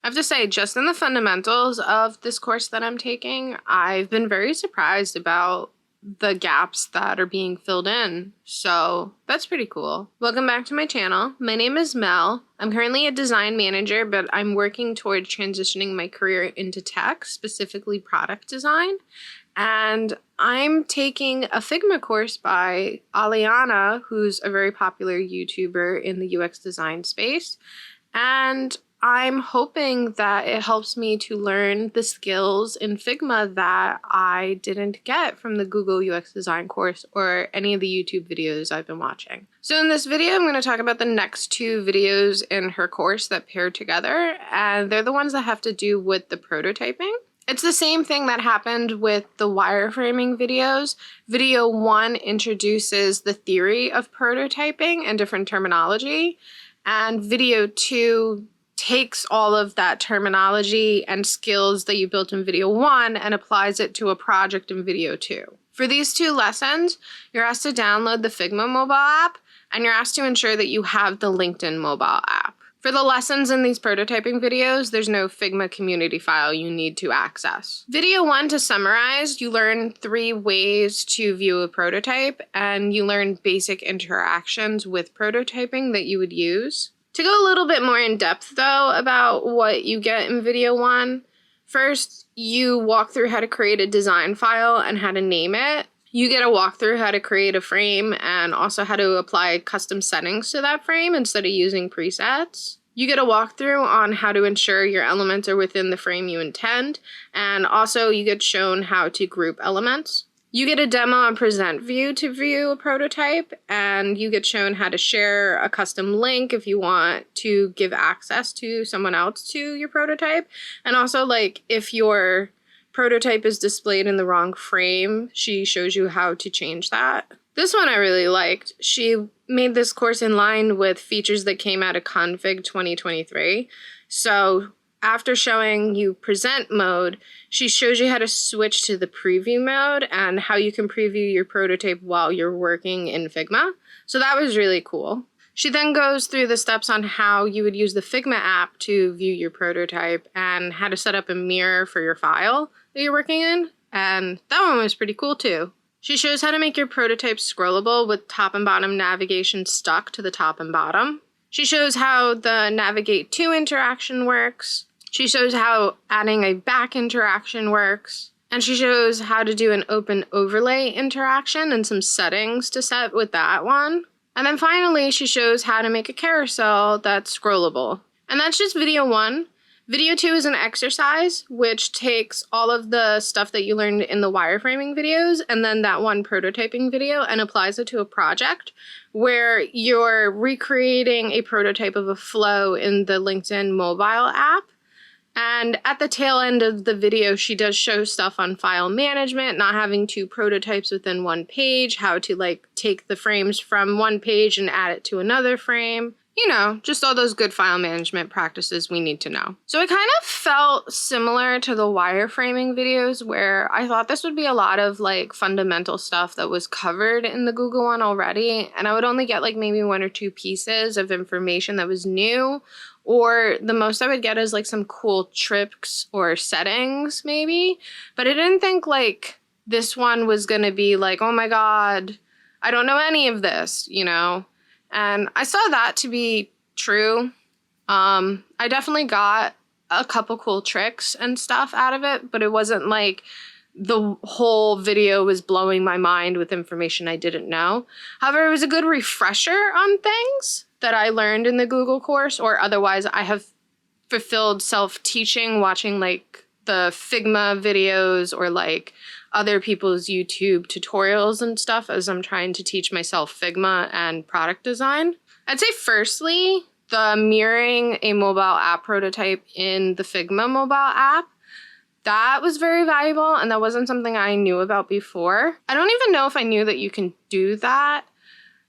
have to say, just in the fundamentals of this course that I'm taking, I've been very surprised about the gaps that are being filled in. So that's pretty cool. Welcome back to my channel. My name is Mel. I'm currently a design manager, but I'm working towards transitioning my career into tech, specifically product design. And I'm taking a Figma course by Aliena, who's a very popular YouTuber in the UX design space. And I'm hoping that it helps me to learn the skills in Figma that I didn't get from the Google UX design course or any of the YouTube videos I've been watching. So in this video, I'm going to talk about the next two videos in her course that pair together, and they're the ones that have to do with the prototyping. It's the same thing that happened with the wireframing videos. Video 1 introduces the theory of prototyping and different terminology, and video 2 takes all of that terminology and skills that you built in video 1 and applies it to a project in video 2. For these two lessons, you're asked to download the Figma mobile app, and you're asked to ensure that you have the LinkedIn mobile app. For the lessons in these prototyping videos, there's no Figma community file you need to access. Video 1, to summarize, you learn 3 ways to view a prototype, and you learn basic interactions with prototyping that you would use. To go a little bit more in depth, though, about what you get in video 1, first, you walk through how to create a design file and how to name it. You get a walkthrough how to create a frame and also how to apply custom settings to that frame instead of using presets. You get a walkthrough on how to ensure your elements are within the frame you intend, and also you get shown how to group elements. You get a demo and present view to view a prototype, and you get shown how to share a custom link if you want to give access to someone else to your prototype. And also, like, if your prototype is displayed in the wrong frame, she shows you how to change that. This one I really liked. She made this course in line with features that came out of Config 2023. So after showing you present mode, she shows you how to switch to the preview mode and how you can preview your prototype while you're working in Figma. So that was really cool. She then goes through the steps on how you would use the Figma app to view your prototype and how to set up a mirror for your file that you're working in. And that one was pretty cool too. She shows how to make your prototype scrollable with top and bottom navigation stuck to the top and bottom. She shows how the navigate to interaction works. She shows how adding a back interaction works. And she shows how to do an open overlay interaction and some settings to set with that one. And then finally, she shows how to make a carousel that's scrollable. And that's just video 1. Video 2 is an exercise, which takes all of the stuff that you learned in the wireframing videos and then that one prototyping video and applies it to a project where you're recreating a prototype of a flow in the LinkedIn mobile app. And at the tail end of the video, she does show stuff on file management, not having 2 prototypes within one page, how to like take the frames from one page and add it to another frame. You know, just all those good file management practices we need to know. So it kind of felt similar to the wireframing videos where I thought this would be a lot of like fundamental stuff that was covered in the Google one already, and I would only get like maybe 1 or 2 pieces of information that was new, or the most I would get is like some cool tricks or settings maybe, but I didn't think like this one was gonna be like, oh my god, I don't know any of this, you know? And I saw that to be true. I definitely got a couple cool tricks and stuff out of it, but it wasn't like the whole video was blowing my mind with information I didn't know. However, it was a good refresher on things that I learned in the Google course, or otherwise I have fulfilled self-teaching, watching like the Figma videos or like other people's YouTube tutorials and stuff as I'm trying to teach myself Figma and product design. I'd say firstly, the mirroring a mobile app prototype in the Figma mobile app, that was very valuable and that wasn't something I knew about before. I don't even know if I knew that you can do that.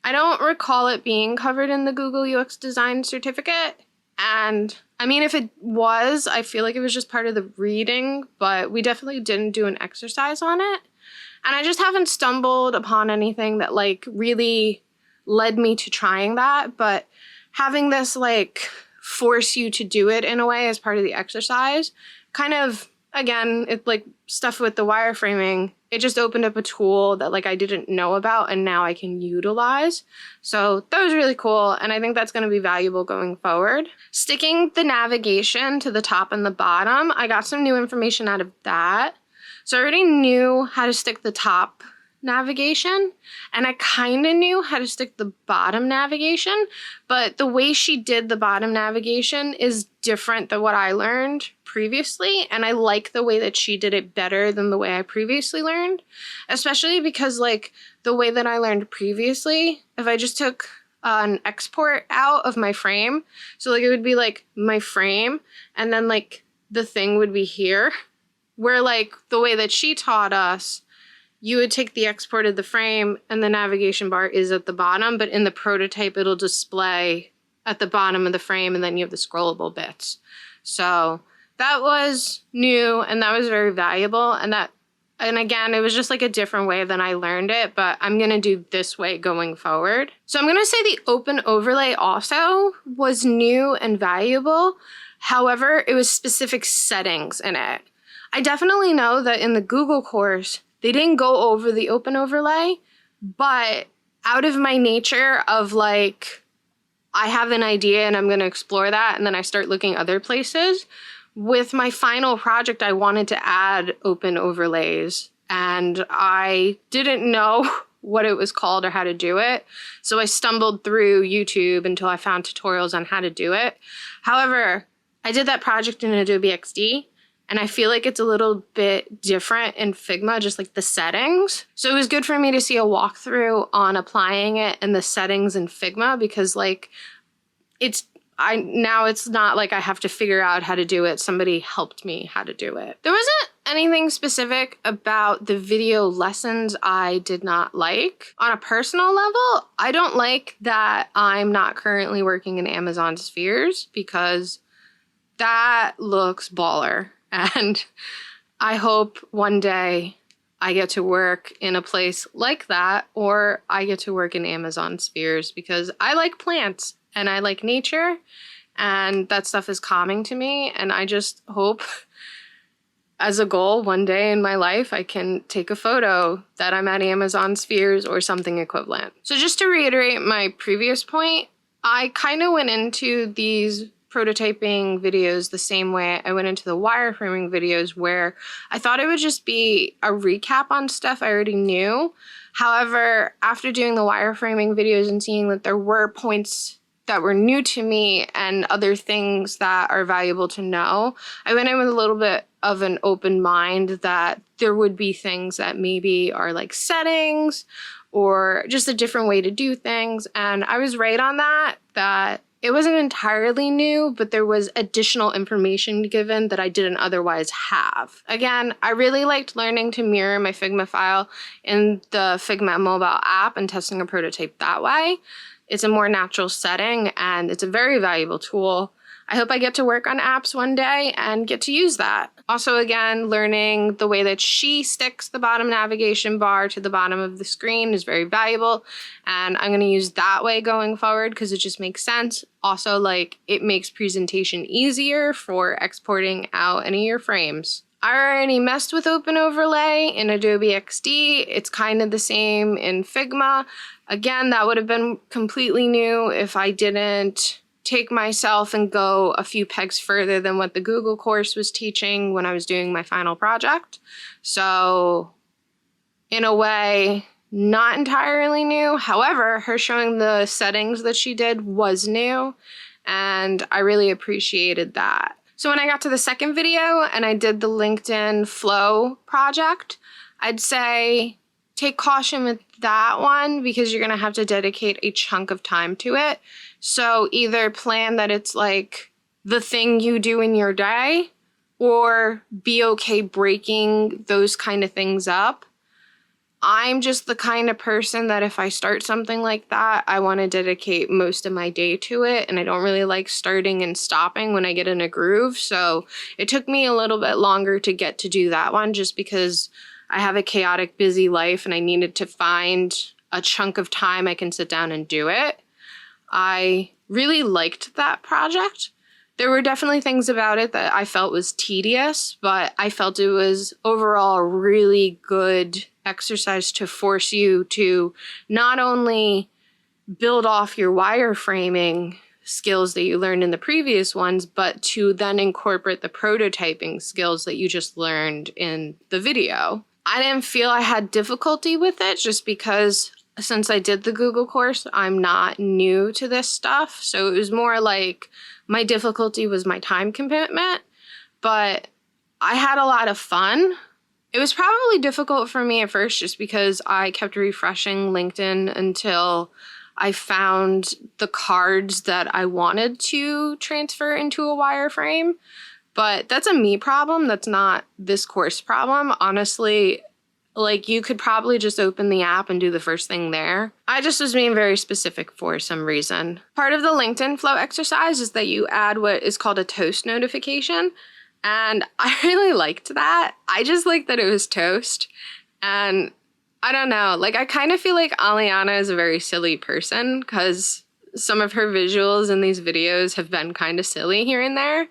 I don't recall it being covered in the Google UX design certificate. And I mean, if it was, I feel like it was just part of the reading, but we definitely didn't do an exercise on it. And I just haven't stumbled upon anything that like really led me to trying that. But having this like force you to do it in a way as part of the exercise. Kind of, again, it's like stuff with the wireframing. It just opened up a tool that like I didn't know about and now I can utilize. So that was really cool. And I think that's going to be valuable going forward. Sticking the navigation to the top and the bottom, I got some new information out of that. So I already knew how to stick the top navigation and I kind of knew how to stick the bottom navigation, but the way she did the bottom navigation is different than what I learned previously, and I like the way that she did it better than the way I previously learned, especially because like the way that I learned previously, if I just took an export out of my frame, so like it would be like my frame and then like the thing would be here, where like the way that she taught us, you would take the export of the frame and the navigation bar is at the bottom, but in the prototype, it'll display at the bottom of the frame and then you have the scrollable bits. So that was new and that was very valuable. And again, it was just like a different way than I learned it, but I'm going to do this way going forward. So I'm going to say the open overlay also was new and valuable. However, it was specific settings in it. I definitely know that in the Google course, they didn't go over the open overlay, but out of my nature of like, I have an idea and I'm going to explore that, and then I start looking other places. With my final project, I wanted to add open overlays, and I didn't know what it was called or how to do it. So I stumbled through YouTube until I found tutorials on how to do it. However, I did that project in Adobe XD. And I feel like it's a little bit different in Figma, just like the settings. So it was good for me to see a walkthrough on applying it and the settings in Figma, because like now it's not like I have to figure out how to do it. Somebody helped me how to do it. There wasn't anything specific about the video lessons I did not like. On a personal level, I don't like that I'm not currently working in Amazon Spheres, because that looks baller. And I hope one day I get to work in a place like that, or I get to work in Amazon Spheres, because I like plants and I like nature and that stuff is calming to me. And I just hope as a goal one day in my life, I can take a photo that I'm at Amazon Spheres or something equivalent. So just to reiterate my previous point, I kind of went into these prototyping videos the same way I went into the wireframing videos, where I thought it would just be a recap on stuff I already knew. However, after doing the wireframing videos and seeing that there were points that were new to me and other things that are valuable to know, I went in with a little bit of an open mind that there would be things that maybe are like settings or just a different way to do things. And I was right on that it wasn't entirely new, but there was additional information given that I didn't otherwise have. Again, I really liked learning to mirror my Figma file in the Figma mobile app and testing a prototype that way. It's a more natural setting and it's a very valuable tool. I hope I get to work on apps one day and get to use that. Also, again, learning the way that she sticks the bottom navigation bar to the bottom of the screen is very valuable. And I'm going to use that way going forward because it just makes sense. Also, like, it makes presentation easier for exporting out any of your frames. I already messed with Open Overlay in Adobe XD. It's kind of the same in Figma. Again, that would have been completely new if I didn't take myself and go a few pegs further than what the Google course was teaching when I was doing my final project. So in a way, not entirely new. However, her showing the settings that she did was new, and I really appreciated that. So when I got to the second video and I did the LinkedIn Flow project, I'd say take caution with that one because you're gonna have to dedicate a chunk of time to it. So either plan that it's like the thing you do in your day, or be okay breaking those kind of things up. I'm just the kind of person that if I start something like that, I want to dedicate most of my day to it. And I don't really like starting and stopping when I get in a groove. So it took me a little bit longer to get to do that one just because I have a chaotic, busy life and I needed to find a chunk of time I can sit down and do it. I really liked that project. There were definitely things about it that I felt was tedious, but I felt it was overall a really good exercise to force you to not only build off your wireframing skills that you learned in the previous ones, but to then incorporate the prototyping skills that you just learned in the video. I didn't feel I had difficulty with it just because since I did the Google course, I'm not new to this stuff. So it was more like my difficulty was my time commitment, but I had a lot of fun. It was probably difficult for me at first just because I kept refreshing LinkedIn until I found the cards that I wanted to transfer into a wireframe. But that's a me problem. That's not this course problem. Honestly, like you could probably just open the app and do the first thing there. I just was being very specific for some reason. Part of the LinkedIn flow exercise is that you add what is called a toast notification. And I really liked that. I just liked that it was toast. And I don't know, like I kind of feel like Aliena is a very silly person because some of her visuals in these videos have been kind of silly here and there.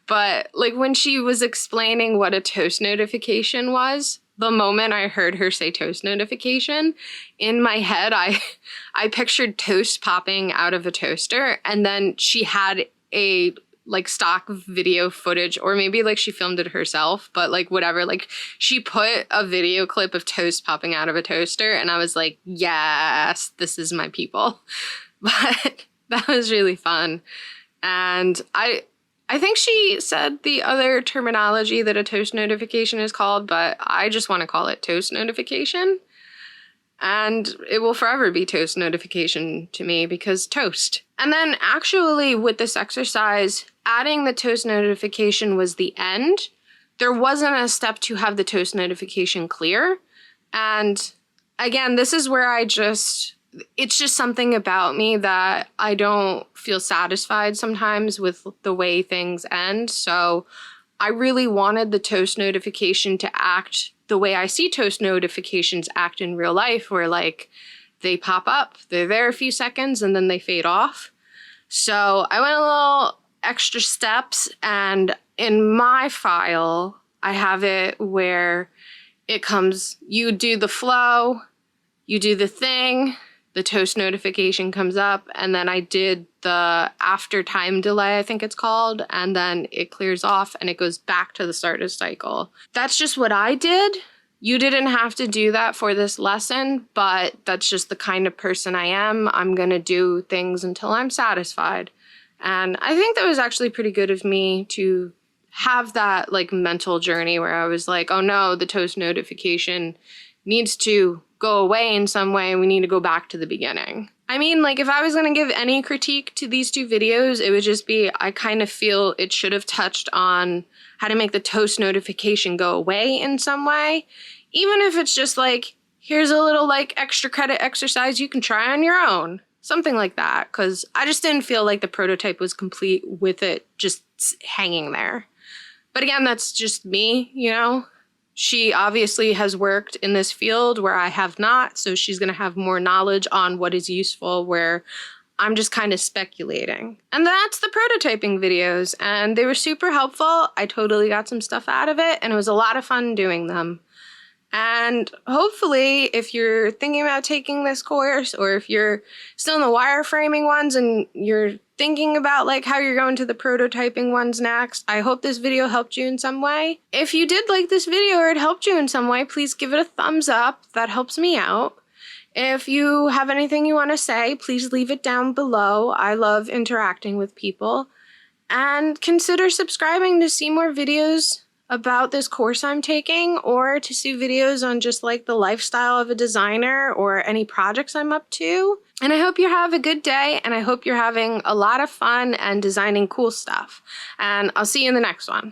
But like when she was explaining what a toast notification was, the moment I heard her say toast notification, in my head, I pictured toast popping out of a toaster, and then she had a like stock video footage, or maybe like she filmed it herself, but like whatever, like she put a video clip of toast popping out of a toaster, and I was like, yes, this is my people. But that was really fun. And I think she said the other terminology that a toast notification is called, but I just want to call it toast notification. And it will forever be toast notification to me because toast. And then actually with this exercise, adding the toast notification was the end. There wasn't a step to have the toast notification clear. And again, this is where it's just something about me that I don't feel satisfied sometimes with the way things end. So I really wanted the toast notification to act the way I see toast notifications act in real life, where like they pop up, they're there a few seconds, and then they fade off. So I went a little extra steps, and in my file, I have it where it comes, you do the flow, you do the thing, the toast notification comes up, and then I did the after time delay, I think it's called, and then it clears off and it goes back to the start of the cycle. That's just what I did. You didn't have to do that for this lesson, but that's just the kind of person I am. I'm gonna do things until I'm satisfied. And I think that was actually pretty good of me to have that like mental journey where I was like, oh no, the toast notification needs to go away in some way. We need to go back to the beginning. I mean, like if I was going to give any critique to these two videos, it would just be, I kind of feel it should have touched on how to make the toast notification go away in some way. Even if it's just like, here's a little like extra credit exercise you can try on your own. Something like that. Because I just didn't feel like the prototype was complete with it just hanging there. But again, that's just me, you know? She obviously has worked in this field where I have not, so she's going to have more knowledge on what is useful, where I'm just kind of speculating. And that's the prototyping videos, and they were super helpful. I totally got some stuff out of it, and it was a lot of fun doing them. And hopefully, if you're thinking about taking this course, or if you're still in the wireframing ones and you're thinking about like how you're going to the prototyping ones next, I hope this video helped you in some way. If you did like this video or it helped you in some way, please give it a thumbs up. That helps me out. If you have anything you want to say, please leave it down below. I love interacting with people. And consider subscribing to see more videos about this course I'm taking, or to see videos on just like the lifestyle of a designer or any projects I'm up to. And I hope you have a good day, and I hope you're having a lot of fun and designing cool stuff. And I'll see you in the next one.